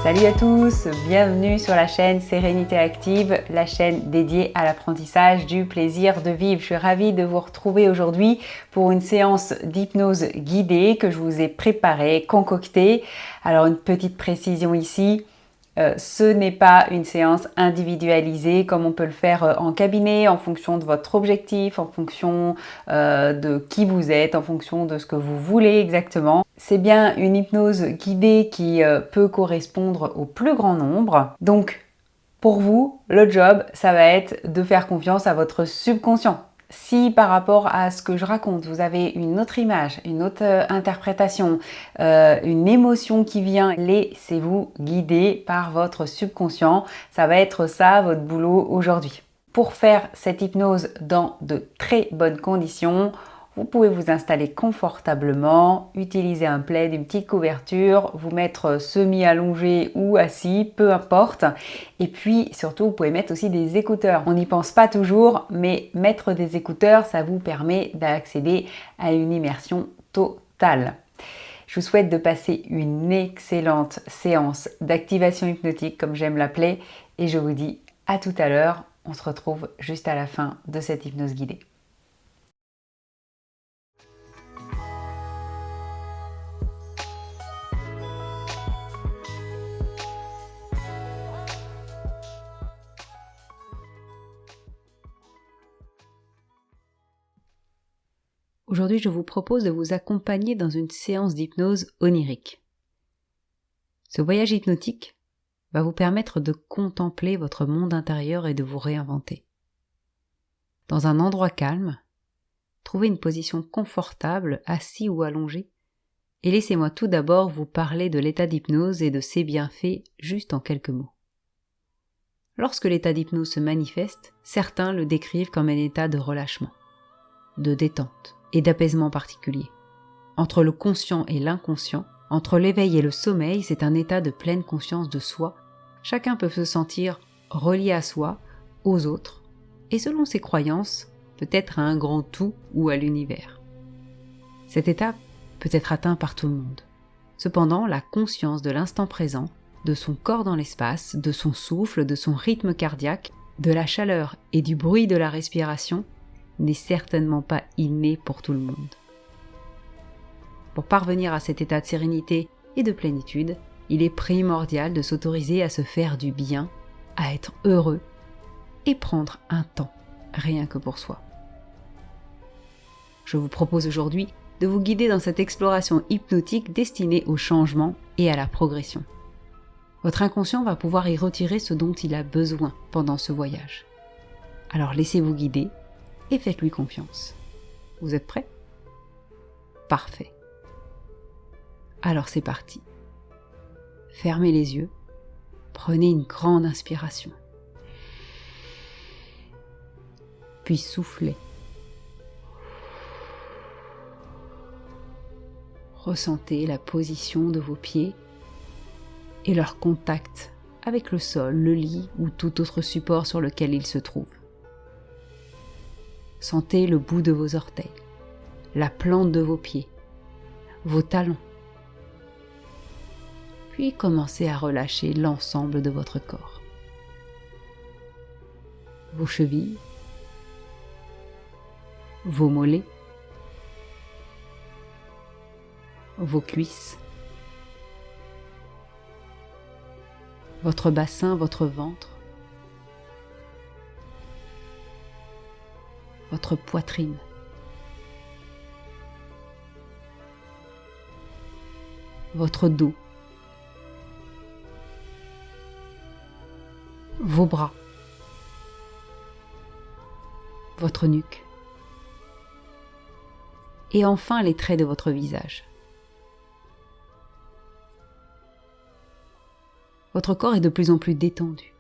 Salut à tous, bienvenue sur la chaîne Sérénité Active, la chaîne dédiée à l'apprentissage du plaisir de vivre. Je suis ravie de vous retrouver aujourd'hui pour une séance d'hypnose guidée que je vous ai préparée, concoctée. Alors une petite précision ici. Ce n'est pas une séance individualisée comme on peut le faire en cabinet, en fonction de votre objectif, en fonction de qui vous êtes, en fonction de ce que vous voulez exactement. C'est bien une hypnose guidée qui peut correspondre au plus grand nombre. Donc, pour vous, le job, ça va être de faire confiance à votre subconscient. Si par rapport à ce que je raconte, vous avez une autre image, une autre interprétation, une émotion qui vient, laissez-vous guider par votre subconscient. Ça va être ça votre boulot aujourd'hui. Pour faire cette hypnose dans de très bonnes conditions, vous pouvez vous installer confortablement, utiliser un plaid, une petite couverture, vous mettre semi-allongé ou assis, peu importe. Et puis surtout, vous pouvez mettre aussi des écouteurs. On n'y pense pas toujours, mais mettre des écouteurs, ça vous permet d'accéder à une immersion totale. Je vous souhaite de passer une excellente séance d'activation hypnotique, comme j'aime l'appeler, et je vous dis à tout à l'heure. On se retrouve juste à la fin de cette hypnose guidée. Aujourd'hui, je vous propose de vous accompagner dans une séance d'hypnose onirique. Ce voyage hypnotique va vous permettre de contempler votre monde intérieur et de vous réinventer. Dans un endroit calme, trouvez une position confortable, assis ou allongé, et laissez-moi tout d'abord vous parler de l'état d'hypnose et de ses bienfaits juste en quelques mots. Lorsque l'état d'hypnose se manifeste, certains le décrivent comme un état de relâchement, de détente et d'apaisement particulier. Entre le conscient et l'inconscient, entre l'éveil et le sommeil, c'est un état de pleine conscience de soi. Chacun peut se sentir relié à soi, aux autres, et selon ses croyances, peut-être à un grand tout ou à l'univers. Cet état peut être atteint par tout le monde. Cependant, la conscience de l'instant présent, de son corps dans l'espace, de son souffle, de son rythme cardiaque, de la chaleur et du bruit de la respiration, n'est certainement pas inné pour tout le monde. Pour parvenir à cet état de sérénité et de plénitude, il est primordial de s'autoriser à se faire du bien, à être heureux et prendre un temps, rien que pour soi. Je vous propose aujourd'hui de vous guider dans cette exploration hypnotique destinée au changement et à la progression. Votre inconscient va pouvoir y retirer ce dont il a besoin pendant ce voyage. Alors laissez-vous guider et faites-lui confiance. Vous êtes prêts ? Parfait. Alors c'est parti. Fermez les yeux, prenez une grande inspiration. Puis soufflez. Ressentez la position de vos pieds et leur contact avec le sol, le lit ou tout autre support sur lequel ils se trouvent. Sentez le bout de vos orteils, la plante de vos pieds, vos talons. Puis commencez à relâcher l'ensemble de votre corps. Vos chevilles, vos mollets, vos cuisses, votre bassin, votre ventre, votre poitrine, votre dos, vos bras, votre nuque, et enfin les traits de votre visage. Votre corps est de plus en plus détendu.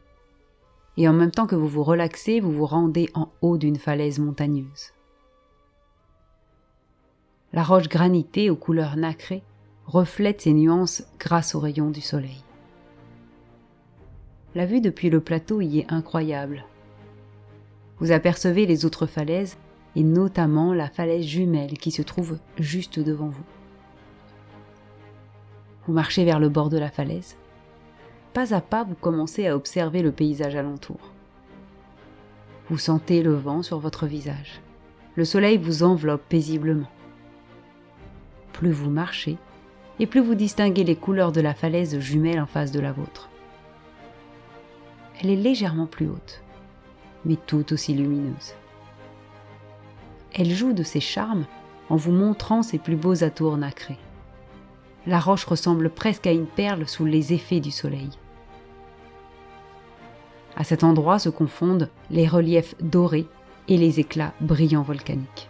Et en même temps que vous vous relaxez, vous vous rendez en haut d'une falaise montagneuse. La roche granitée aux couleurs nacrées reflète ses nuances grâce aux rayons du soleil. La vue depuis le plateau y est incroyable. Vous apercevez les autres falaises, et notamment la falaise jumelle qui se trouve juste devant vous. Vous marchez vers le bord de la falaise, Pas à pas, vous commencez à observer le paysage alentour. Vous sentez le vent sur votre visage. Le soleil vous enveloppe paisiblement. Plus vous marchez, et plus vous distinguez les couleurs de la falaise jumelle en face de la vôtre. Elle est légèrement plus haute, mais tout aussi lumineuse. Elle joue de ses charmes en vous montrant ses plus beaux atours nacrés. La roche ressemble presque à une perle sous les effets du soleil. À cet endroit se confondent les reliefs dorés et les éclats brillants volcaniques.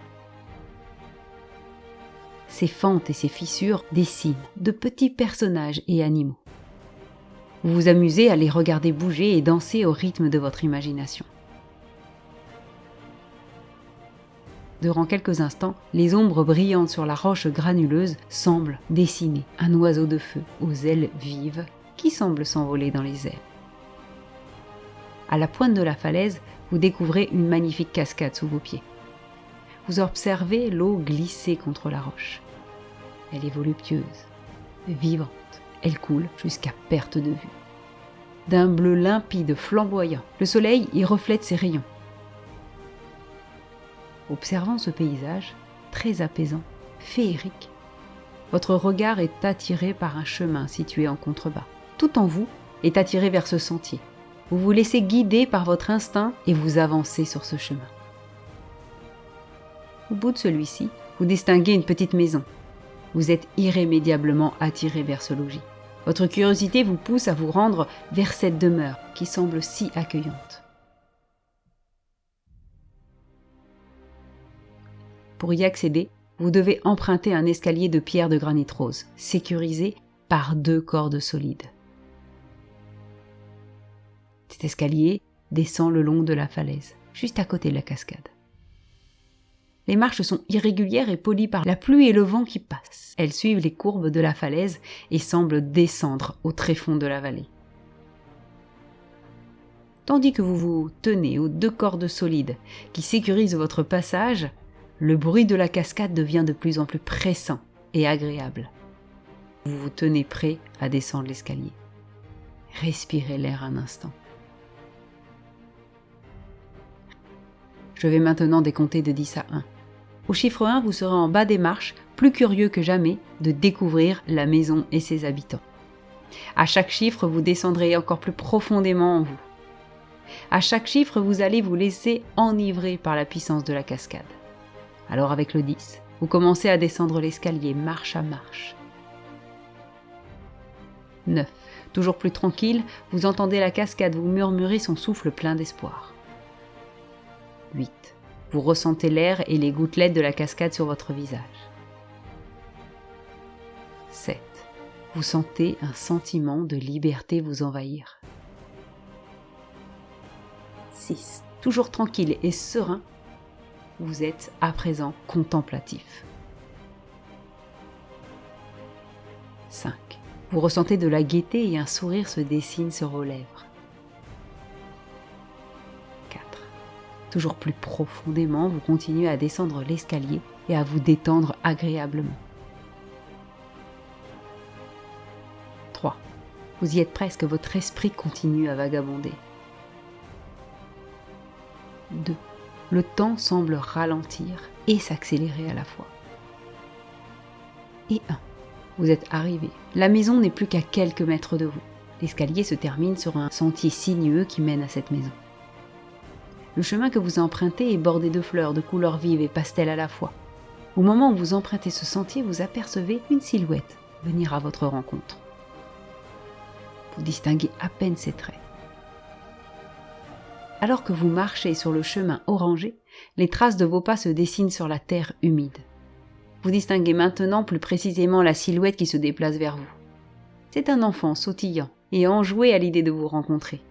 Ces fentes et ces fissures dessinent de petits personnages et animaux. Vous vous amusez à les regarder bouger et danser au rythme de votre imagination. Durant quelques instants, les ombres brillantes sur la roche granuleuse semblent dessiner un oiseau de feu aux ailes vives qui semble s'envoler dans les airs. À la pointe de la falaise, vous découvrez une magnifique cascade sous vos pieds. Vous observez l'eau glisser contre la roche. Elle est voluptueuse, vibrante, elle coule jusqu'à perte de vue. D'un bleu limpide flamboyant, le soleil y reflète ses rayons. Observant ce paysage, très apaisant, féerique, votre regard est attiré par un chemin situé en contrebas. Tout en vous est attiré vers ce sentier. Vous vous laissez guider par votre instinct et vous avancez sur ce chemin. Au bout de celui-ci, vous distinguez une petite maison. Vous êtes irrémédiablement attiré vers ce logis. Votre curiosité vous pousse à vous rendre vers cette demeure qui semble si accueillante. Pour y accéder, vous devez emprunter un escalier de pierre de granit rose, sécurisé par 2 cordes solides. Cet escalier descend le long de la falaise, juste à côté de la cascade. Les marches sont irrégulières et polies par la pluie et le vent qui passent. Elles suivent les courbes de la falaise et semblent descendre au tréfonds de la vallée. Tandis que vous vous tenez aux 2 cordes solides qui sécurisent votre passage, le bruit de la cascade devient de plus en plus pressant et agréable. Vous vous tenez prêt à descendre l'escalier. Respirez l'air un instant. Je vais maintenant décompter de 10 à 1. Au chiffre 1, vous serez en bas des marches, plus curieux que jamais de découvrir la maison et ses habitants. À chaque chiffre, vous descendrez encore plus profondément en vous. À chaque chiffre, vous allez vous laisser enivrer par la puissance de la cascade. Alors avec le 10, vous commencez à descendre l'escalier marche à marche. 9. Toujours plus tranquille, vous entendez la cascade vous murmurer son souffle plein d'espoir. 8. Vous ressentez l'air et les gouttelettes de la cascade sur votre visage. 7. Vous sentez un sentiment de liberté vous envahir. 6. Toujours tranquille et serein, vous êtes à présent contemplatif. 5. Vous ressentez de la gaieté et un sourire se dessine sur vos lèvres. 4. Toujours plus profondément, vous continuez à descendre l'escalier et à vous détendre agréablement. 3. Vous y êtes presque, votre esprit continue à vagabonder. 2. Le temps semble ralentir et s'accélérer à la fois. Et 1. Vous êtes arrivé. La maison n'est plus qu'à quelques mètres de vous. L'escalier se termine sur un sentier sinueux qui mène à cette maison. Le chemin que vous empruntez est bordé de fleurs de couleurs vives et pastel à la fois. Au moment où vous empruntez ce sentier, vous apercevez une silhouette venir à votre rencontre. Vous distinguez à peine ses traits. Alors que vous marchez sur le chemin orangé, les traces de vos pas se dessinent sur la terre humide. Vous distinguez maintenant plus précisément la silhouette qui se déplace vers vous. C'est un enfant sautillant et enjoué à l'idée de vous rencontrer.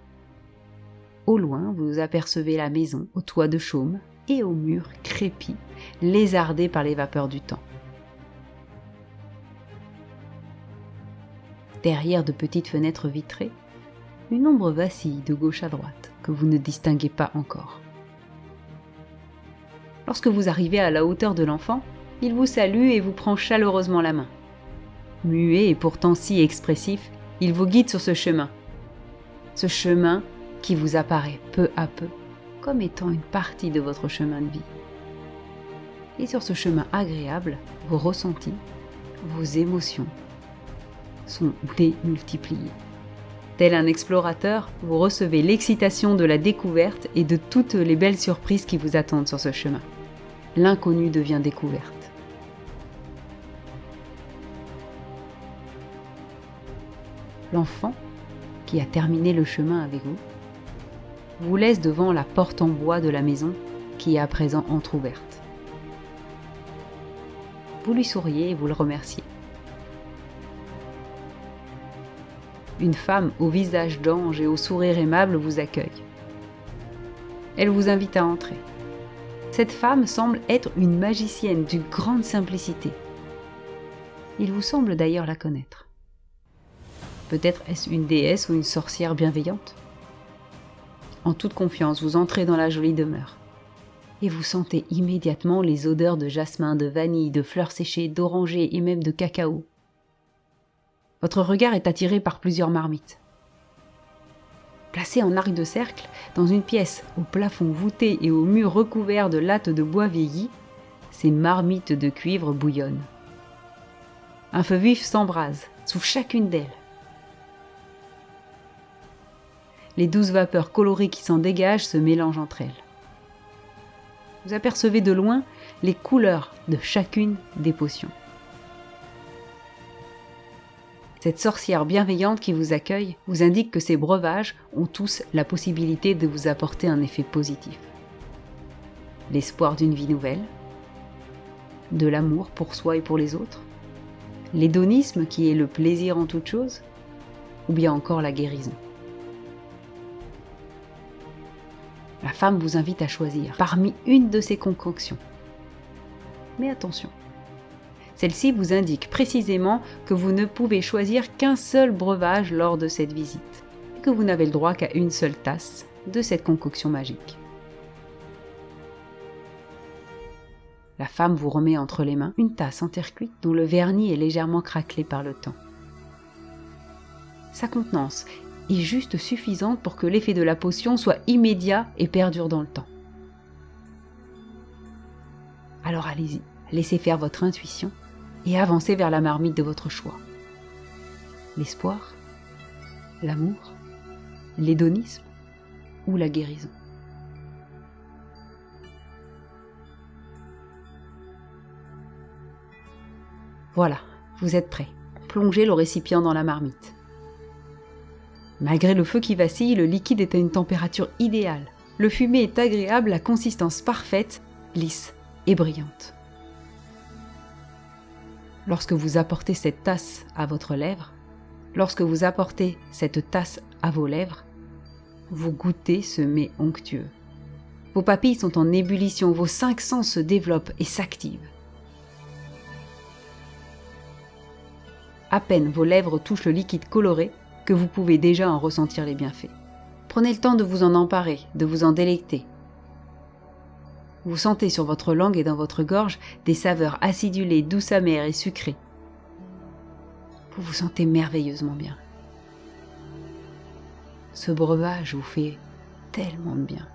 Au loin, vous apercevez la maison au toit de chaume et aux murs crépis, lézardés par les vapeurs du temps. Derrière de petites fenêtres vitrées, une ombre vacille de gauche à droite que vous ne distinguez pas encore. Lorsque vous arrivez à la hauteur de l'enfant, il vous salue et vous prend chaleureusement la main. Muet et pourtant si expressif, il vous guide sur ce chemin, ce chemin qui vous apparaît peu à peu comme étant une partie de votre chemin de vie. Et sur ce chemin agréable, vos ressentis, vos émotions sont démultipliés. Tel un explorateur, vous recevez l'excitation de la découverte et de toutes les belles surprises qui vous attendent sur ce chemin. L'inconnu devient découverte. L'enfant, qui a terminé le chemin avec vous, vous laisse devant la porte en bois de la maison qui est à présent entr'ouverte. Vous lui souriez et vous le remerciez. Une femme au visage d'ange et au sourire aimable vous accueille. Elle vous invite à entrer. Cette femme semble être une magicienne d'une grande simplicité. Il vous semble d'ailleurs la connaître. Peut-être est-ce une déesse ou une sorcière bienveillante ? En toute confiance, vous entrez dans la jolie demeure. Et vous sentez immédiatement les odeurs de jasmin, de vanille, de fleurs séchées, d'oranger et même de cacao. Votre regard est attiré par plusieurs marmites. Placées en arc de cercle, dans une pièce au plafond voûté et aux murs recouverts de lattes de bois vieillies, ces marmites de cuivre bouillonnent. Un feu vif s'embrase sous chacune d'elles. Les douces vapeurs colorées qui s'en dégagent se mélangent entre elles. Vous apercevez de loin les couleurs de chacune des potions. Cette sorcière bienveillante qui vous accueille vous indique que ces breuvages ont tous la possibilité de vous apporter un effet positif. L'espoir d'une vie nouvelle, de l'amour pour soi et pour les autres, l'hédonisme qui est le plaisir en toute chose, ou bien encore la guérison. La femme vous invite à choisir parmi une de ces concoctions. Mais attention, celle-ci vous indique précisément que vous ne pouvez choisir qu'un seul breuvage lors de cette visite et que vous n'avez le droit qu'à une seule tasse de cette concoction magique. La femme vous remet entre les mains une tasse en terre cuite dont le vernis est légèrement craquelé par le temps. Sa contenance est juste suffisante pour que l'effet de la potion soit immédiat et perdure dans le temps. Alors allez-y, laissez faire votre intuition et avancez vers la marmite de votre choix. L'espoir, l'amour, l'hédonisme ou la guérison. Voilà, vous êtes prêts. Plongez le récipient dans la marmite. Malgré le feu qui vacille, le liquide est à une température idéale. Le fumé est agréable, la consistance parfaite, lisse et brillante. Lorsque vous apportez cette tasse à votre lèvre, lorsque vous apportez cette tasse à vos lèvres, vous goûtez ce mets onctueux. Vos papilles sont en ébullition, vos 5 sens se développent et s'activent. À peine vos lèvres touchent le liquide coloré que vous pouvez déjà en ressentir les bienfaits. Prenez le temps de vous en emparer, de vous en délecter. Vous sentez sur votre langue et dans votre gorge des saveurs acidulées, douces, amères et sucrées. Vous vous sentez merveilleusement bien. Ce breuvage vous fait tellement de bien.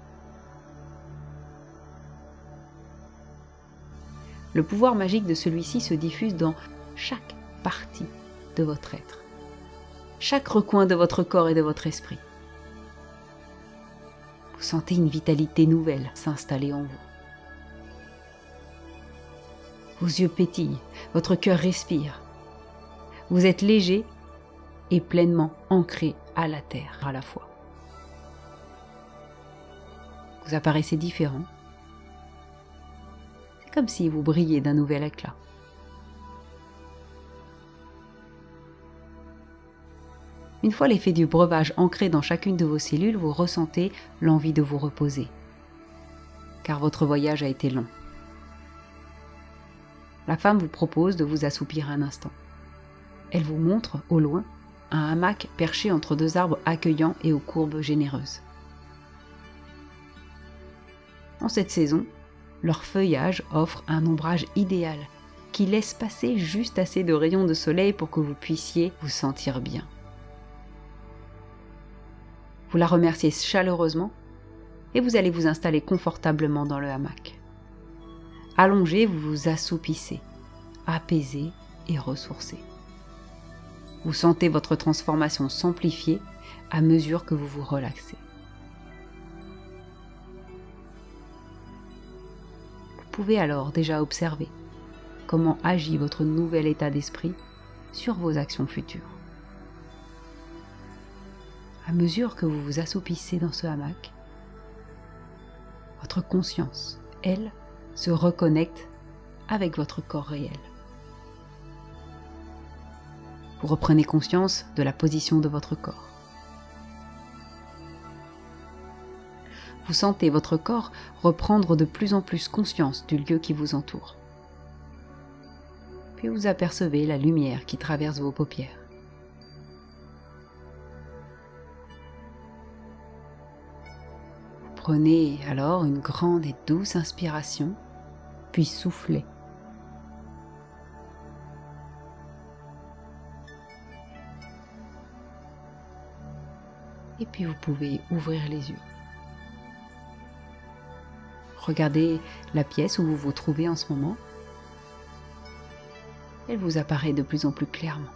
Le pouvoir magique de celui-ci se diffuse dans chaque partie de votre être, chaque recoin de votre corps et de votre esprit. Vous sentez une vitalité nouvelle s'installer en vous. Vos yeux pétillent, votre cœur respire. Vous êtes léger et pleinement ancré à la terre à la fois. Vous apparaissez différent. C'est comme si vous brilliez d'un nouvel éclat. Une fois l'effet du breuvage ancré dans chacune de vos cellules, vous ressentez l'envie de vous reposer, car votre voyage a été long. La femme vous propose de vous assoupir un instant. Elle vous montre, au loin, un hamac perché entre 2 arbres accueillants et aux courbes généreuses. En cette saison, leur feuillage offre un ombrage idéal qui laisse passer juste assez de rayons de soleil pour que vous puissiez vous sentir bien. Vous la remerciez chaleureusement et vous allez vous installer confortablement dans le hamac. Allongé, vous vous assoupissez, apaisé et ressourcé. Vous sentez votre transformation s'amplifier à mesure que vous vous relaxez. Vous pouvez alors déjà observer comment agit votre nouvel état d'esprit sur vos actions futures. À mesure que vous vous assoupissez dans ce hamac, votre conscience, elle, se reconnecte avec votre corps réel. Vous reprenez conscience de la position de votre corps. Vous sentez votre corps reprendre de plus en plus conscience du lieu qui vous entoure. Puis vous apercevez la lumière qui traverse vos paupières. Prenez alors une grande et douce inspiration, puis soufflez. Et puis vous pouvez ouvrir les yeux. Regardez la pièce où vous vous trouvez en ce moment. Elle vous apparaît de plus en plus clairement.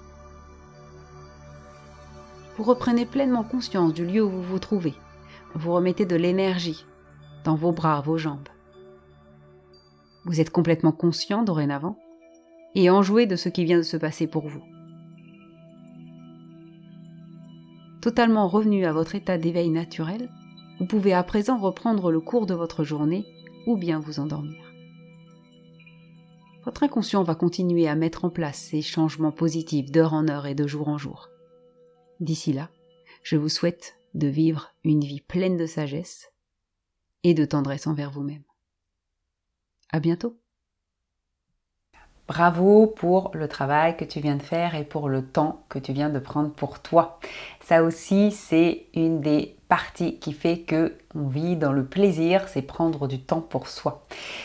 Vous reprenez pleinement conscience du lieu où vous vous trouvez. Vous remettez de l'énergie dans vos bras, vos jambes. Vous êtes complètement conscient dorénavant et enjoué de ce qui vient de se passer pour vous. Totalement revenu à votre état d'éveil naturel, vous pouvez à présent reprendre le cours de votre journée ou bien vous endormir. Votre inconscient va continuer à mettre en place ces changements positifs d'heure en heure et de jour en jour. D'ici là, je vous souhaite de vivre une vie pleine de sagesse et de tendresse envers vous-même. À bientôt. Bravo pour le travail que tu viens de faire et pour le temps que tu viens de prendre pour toi. Ça aussi, c'est une des parties qui fait que on vit dans le plaisir, c'est prendre du temps pour soi.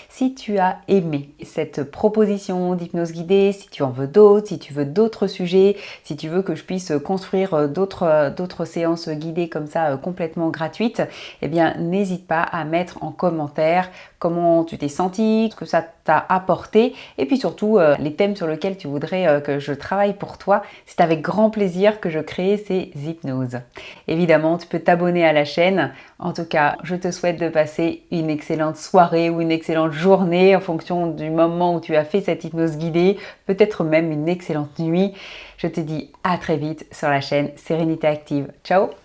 Si tu as aimé cette proposition d'hypnose guidée, si tu en veux d'autres, si tu veux d'autres sujets, si tu veux que je puisse construire d'autres séances guidées comme ça complètement gratuites, eh bien n'hésite pas à mettre en commentaire comment tu t'es senti, ce que ça t'a apporté et puis surtout les thèmes sur lesquels tu voudrais que je travaille pour toi. C'est avec grand plaisir que je crée ces hypnoses. Évidemment, tu peux t'abonner à la chaîne. En tout cas, je te souhaite de passer une excellente soirée ou une excellente journée en fonction du moment où tu as fait cette hypnose guidée, peut-être même une excellente nuit. Je te dis à très vite sur la chaîne Sérénité Active. Ciao!